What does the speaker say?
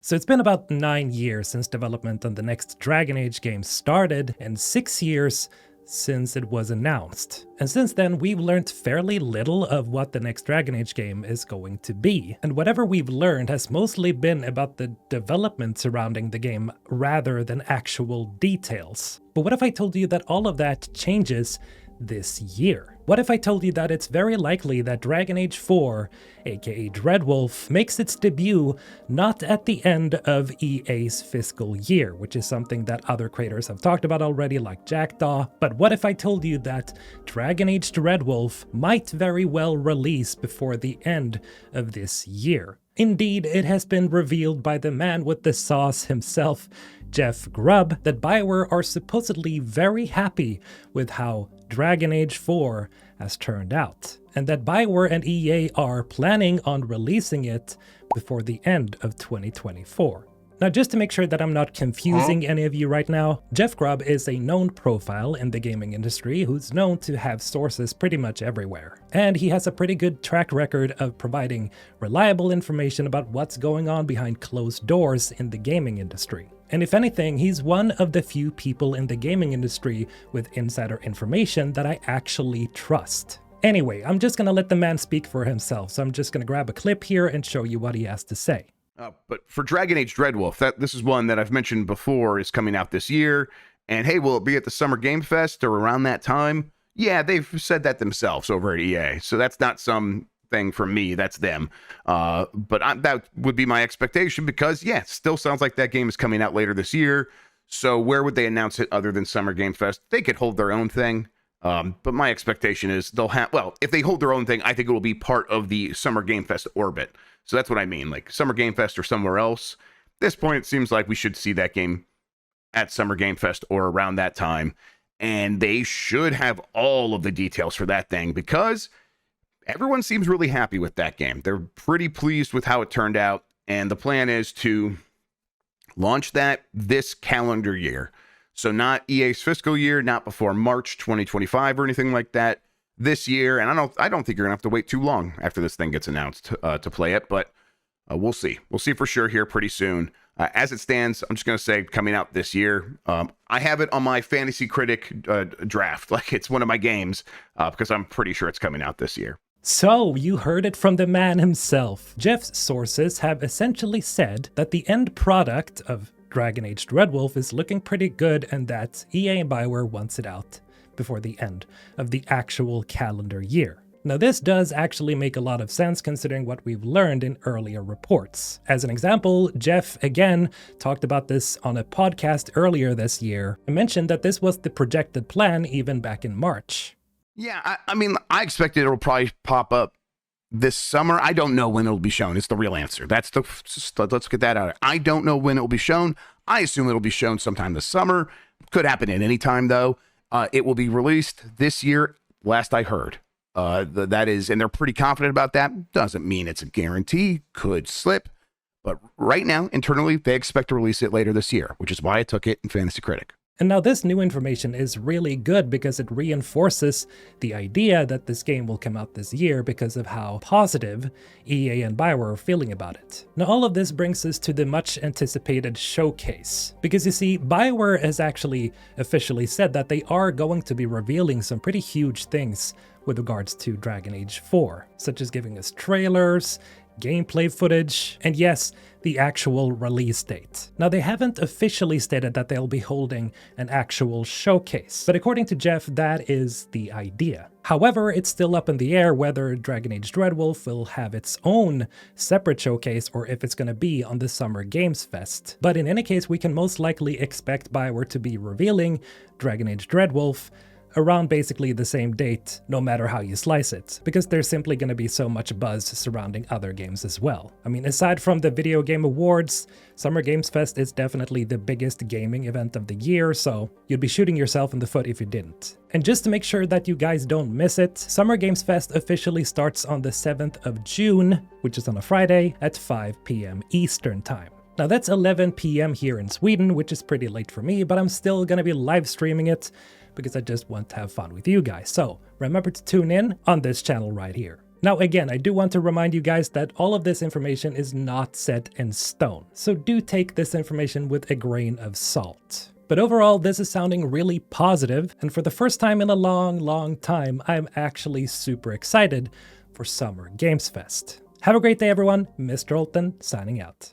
So it's been about 9 years since development on the next Dragon Age game started, and 6 years since it was announced. And since then, we've learned fairly little of what the next Dragon Age game is going to be. And whatever we've learned has mostly been about the development surrounding the game rather than actual details. But what if I told you that all of that changes this year? What if I told you that it's very likely that Dragon Age 4, aka Dreadwolf, makes its debut not at the end of EA's fiscal year, which is something that other creators have talked about already, like Jackdaw, but what if I told you that Dragon Age Dreadwolf might very well release before the end of this year? Indeed, it has been revealed by the man with the sauce himself, Jeff Grubb, that BioWare are supposedly very happy with how Dragon Age 4 has turned out, and that BioWare and EA are planning on releasing it before the end of 2024. Now, just to make sure that I'm not confusing any of you right now, Jeff Grubb is a known profile in the gaming industry who's known to have sources pretty much everywhere. And he has a pretty good track record of providing reliable information about what's going on behind closed doors in the gaming industry. And if anything, he's one of the few people in the gaming industry with insider information that I actually trust. Anyway, I'm just gonna let the man speak for himself, so I'm just gonna grab a clip here and show you what he has to say. But for Dragon Age Dreadwolf, this is one that I've mentioned before is coming out this year. And hey, will it be at the Summer Game Fest or around that time? Yeah, they've said that themselves over at EA. So that's not some thing from me, that's them. But that would be my expectation because, yeah, it still sounds like that game is coming out later this year. So where would they announce it other than Summer Game Fest? They could hold their own thing. But my expectation is they'll have, well, if they hold their own thing, I think it will be part of the Summer Game Fest orbit. So that's what I mean, like Summer Game Fest or somewhere else. At this point, it seems like we should see that game at Summer Game Fest or around that time. And they should have all of the details for that thing because everyone seems really happy with that game. They're pretty pleased with how it turned out. And the plan is to launch that this calendar year. So not EA's fiscal year, not before March 2025 or anything like that. This year, and I don't think you're gonna have to wait too long after this thing gets announced to play it, but we'll see. We'll see for sure here pretty soon. As it stands, I'm just gonna say coming out this year. I have it on my Fantasy Critic draft, like it's one of my games, because I'm pretty sure it's coming out this year. So, you heard it from the man himself. Jeff's sources have essentially said that the end product of Dragon Age Dreadwolf is looking pretty good and that EA and BioWare wants it out before the end of the actual calendar year. Now, this does actually make a lot of sense considering what we've learned in earlier reports. As an example, Jeff again talked about this on a podcast earlier this year and mentioned that this was the projected plan even back in March. Yeah, I mean, I expected it'll probably pop up this summer. I don't know when it'll be shown. It's the real answer. Let's get that out. I don't know when it will be shown. I assume it'll be shown sometime this summer. Could happen at any time though. It will be released this year, last I heard. That is, and they're pretty confident about that. Doesn't mean it's a guarantee. Could slip. But right now, internally, they expect to release it later this year, which is why I took it in Fantasy Critic. And now this new information is really good because it reinforces the idea that this game will come out this year because of how positive EA and BioWare are feeling about it. Now all of this brings us to the much anticipated showcase. Because you see, BioWare has actually officially said that they are going to be revealing some pretty huge things with regards to Dragon Age 4, such as giving us trailers, gameplay footage, and yes, the actual release date. Now, they haven't officially stated that they'll be holding an actual showcase, but according to Jeff, that is the idea. However, it's still up in the air whether Dragon Age Dreadwolf will have its own separate showcase or if it's going to be on the Summer Games Fest. But in any case, we can most likely expect BioWare to be revealing Dragon Age Dreadwolf around basically the same date, no matter how you slice it, because there's simply going to be so much buzz surrounding other games as well. I mean, aside from the Video Game Awards, Summer Games Fest is definitely the biggest gaming event of the year, so you'd be shooting yourself in the foot if you didn't. And just to make sure that you guys don't miss it, Summer Games Fest officially starts on the 7th of June, which is on a Friday, at 5 p.m. Eastern Time. Now that's 11 p.m. here in Sweden, which is pretty late for me, but I'm still gonna be live streaming it because I just want to have fun with you guys. So remember to tune in on this channel right here. Now again, I do want to remind you guys that all of this information is not set in stone, so do take this information with a grain of salt. But overall, this is sounding really positive, and for the first time in a long time, I'm actually super excited for Summer Games Fest. Have a great day everyone, Mr. Olten signing out.